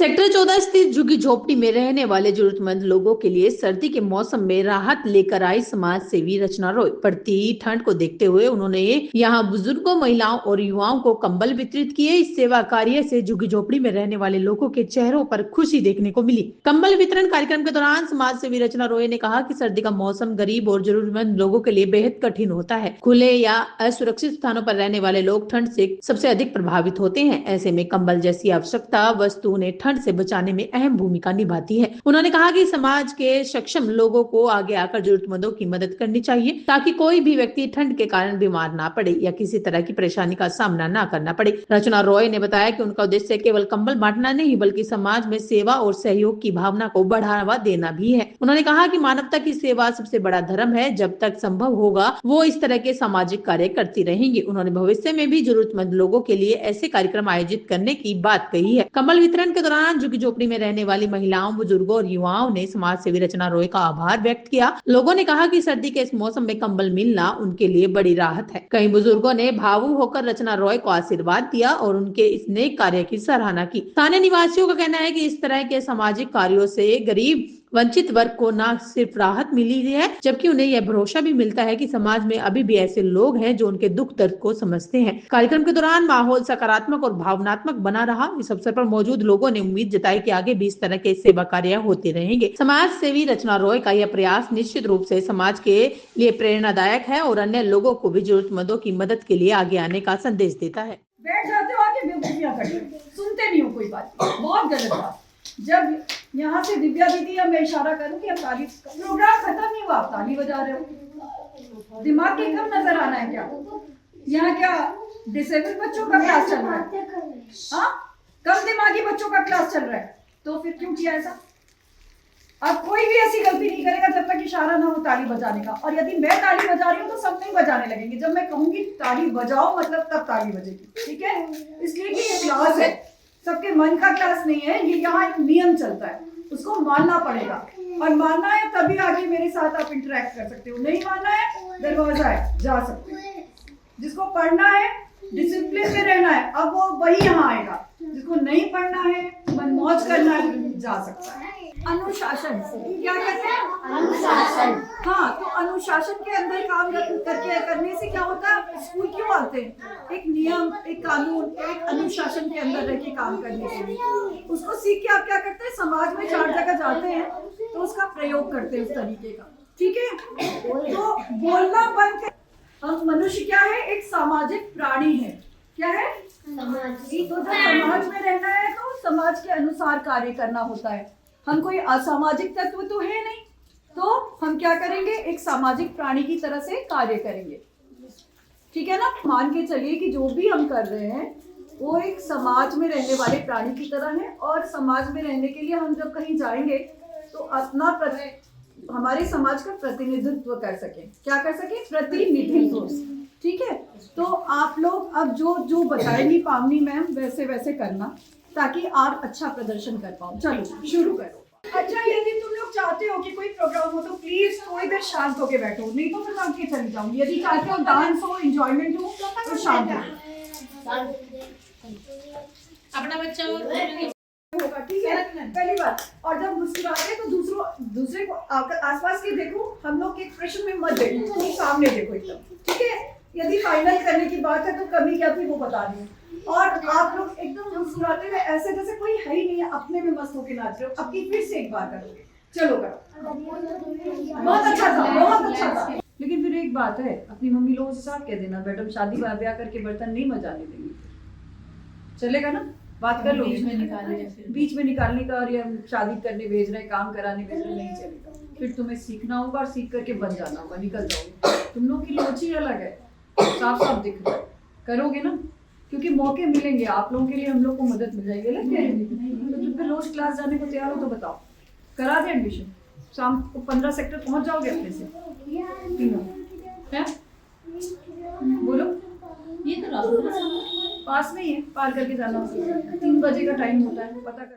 Sector 14 स्थित झुग्गी झोपड़ी में रहने वाले जरूरतमंद लोगों के लिए सर्दी के मौसम में राहत लेकर आई समाज सेवी रचना रॉय। बढ़ती ठंड को देखते हुए उन्होंने यहां बुजुर्गों, महिलाओं और युवाओं को कंबल वितरित किए। इस सेवा कार्य से झुग्गी झोपड़ी में रहने वाले लोगों के चेहरों पर खुशी देखने को मिली। कंबल वितरण कार्यक्रम के दौरान समाज सेवी रचना रॉय ने कहा कि सर्दी का मौसम गरीब और जरूरतमंद लोगों के लिए बेहद कठिन होता है। खुले या असुरक्षित स्थानों पर रहने वाले लोग ठंड से सबसे अधिक प्रभावित होते हैं। ऐसे में कंबल जैसी आवश्यकता वस्तु उन्हें ठंड से बचाने में अहम भूमिका निभाती है। उन्होंने कहा कि समाज के सक्षम लोगों को आगे आकर जरूरतमंदों की मदद करनी चाहिए ताकि कोई भी व्यक्ति ठंड के कारण बीमार ना पड़े या किसी तरह की परेशानी का सामना ना करना पड़े। रचना रॉय ने बताया कि उनका उद्देश्य केवल कंबल बांटना नहीं बल्कि समाज में सेवा और सहयोग की भावना को बढ़ावा देना भी है। उन्होंने कहा कि मानवता की सेवा सबसे बड़ा धर्म है। जब तक संभव होगा वो इस तरह के सामाजिक कार्य करती रहेंगी। उन्होंने भविष्य में भी जरूरतमंद लोगों के लिए ऐसे कार्यक्रम आयोजित करने की बात कही है। कंबल वितरण के दौरान झुग्गी झोपड़ी में रहने वाली महिलाओं, बुजुर्गों और युवाओं ने समाज सेवी रचना रॉय का आभार व्यक्त किया। लोगों ने कहा कि सर्दी के इस मौसम में कंबल मिलना उनके लिए बड़ी राहत है। कई बुजुर्गों ने भावुक होकर रचना रॉय को आशीर्वाद दिया और उनके इस नेक कार्य की सराहना की। स्थानीय निवासियों का कहना है कि इस तरह के सामाजिक कार्यों से गरीब वंचित वर्ग को न सिर्फ राहत मिली है जबकि उन्हें यह भरोसा भी मिलता है कि समाज में अभी भी ऐसे लोग हैं जो उनके दुख दर्द को समझते हैं। कार्यक्रम के दौरान माहौल सकारात्मक और भावनात्मक बना रहा। इस अवसर पर मौजूद लोगों ने उम्मीद जताई कि आगे भी इस तरह के सेवा कार्य होते रहेंगे। समाज सेवी रचना रॉय का यह प्रयास निश्चित रूप से समाज के लिए प्रेरणादायक है और अन्य लोगों को भी जरूरतमंदों की मदद के लिए आगे आने का संदेश देता है। बैठ जाते हो आके बेवकूफियां करते हो, सुनते नहीं हो कोई बात। बहुत गलत बात। जब यहाँ से दिव्या दीदी या मैं इशारा करूँ कि अब ताली प्रोग्राम खत्म नहीं हुआ, आप ताली बजा रहे हो। दिमाग के कम नजर आना है क्या? यहाँ क्या डिसेबल बच्चों का क्लास चल रहा है? हाँ, कम दिमागी बच्चों का क्लास चल रहा है, तो फिर क्यों किया ऐसा? अब कोई भी ऐसी गलती नहीं करेगा जब तक इशारा ना हो ताली बजाने का। और यदि मैं ताली बजा रही हूँ तो सब नहीं बजाने लगेंगे। जब मैं कहूंगी ताली बजाओ मतलब तब ताली बजेगी, ठीक है? इसलिए कि ये क्लास है, सबके मन का क्लास नहीं है। ये यहाँ एक नियम चलता है, उसको मानना पड़ेगा। और मानना है तभी आगे मेरे साथ आप इंटरेक्ट कर सकते हो। नहीं मानना है, दरवाजा है, जा सकते हो। जिसको पढ़ना है, डिसिप्लिन में रहना है, अब वो वही यहाँ आएगा। जिसको नहीं पढ़ना है, मनमौज करना है, जा सकता है। अनुशासन क्या कहते हैं? अनुशासन। हाँ, तो अनुशासन के अंदर काम करने से क्या होता है? स्कूल क्यों आते हैं? एक नियम, एक कानून, एक अनुशासन के अंदर रह के काम करने के लिए। उसको सीख के आप क्या करते हैं? समाज में 4 जगह जाते हैं तो उसका प्रयोग करते हैं उस तरीके का, ठीक है? तो बोलना बंद कर। हम मनुष्य क्या है? एक सामाजिक प्राणी है। क्या है? सामाजिक। तो जब समाज में रहना है तो समाज के अनुसार कार्य करना होता है। हम कोई असामाजिक तत्व तो है नहीं, तो हम क्या करेंगे? एक सामाजिक प्राणी की तरह से कार्य करेंगे, ठीक है ना? मान के चलिए कि जो भी हम कर रहे हैं वो एक समाज में रहने वाले प्राणी की तरह है। और समाज में रहने के लिए हम जब कहीं जाएंगे तो अपना हमारे समाज का प्रतिनिधित्व कर सके। क्या कर सके? प्रतिनिधित्व, ठीक है? तो आप लोग अब जो बताएंगी पावनी मैम वैसे वैसे करना, ताकि आप अच्छा प्रदर्शन कर पाओ। चलो शुरू करो। अच्छा, यदि तुम लोग चाहते हो कि कोई प्रोग्राम हो तो प्लीज थोड़ी देर शांत होके बैठो, नहीं तो फिर मैं उठ के चली जाऊंगी। यदि चाहते हो डांस हो, एंजॉयमेंट हो तो शांत हो। अपना बच्चा होगा, ठीक है? पहली बात। और जब मुस्कुराते तो दूसरे को आसपास के देखो, हम लोग के एक्सप्रेशन में मत देखो, सामने देखो एकदम, ठीक है? यदि फाइनल करने की बात है तो कमी क्या थी वो बता दी। और आप लोग एकदम मुस्कुराते हुए ऐसे जैसे कोई है ही नहीं है, अपने में मस्त होके नाच रहे हो। अब की फिर से एक बार करोगे, चलो करो। बहुत अच्छा था, बहुत अच्छा था। लेकिन फिर एक बात है, अपनी मम्मी लोगों से साफ कह देना, मैडम शादी ब्याह करके बर्तन नहीं मजाने देंगे। चलेगा ना? बात कर लो। बीच में निकालने का और या शादी करने भेज रहे, काम कराने भेज रहे, नहीं चलेगा। फिर तुम्हें सीखना होगा और सीख करके बन जाना होगा, निकल जाओगे। तुम लोग की लोची अलग है, साफ साफ दिख रहा है। करोगे ना? क्योंकि मौके मिलेंगे आप लोगों के लिए, हम लोग को मदद मिल जाएगी। अलग क्या है? तो जब फिर रोज क्लास जाने को तैयार हो तो बताओ, करा दे एडमिशन। शाम को 15 सेक्टर पहुंच जाओगे अपने से तीनों है? बोलो। ये तो पास में ही है, पार करके जाना। 3 बजे का टाइम होता है, पता कर।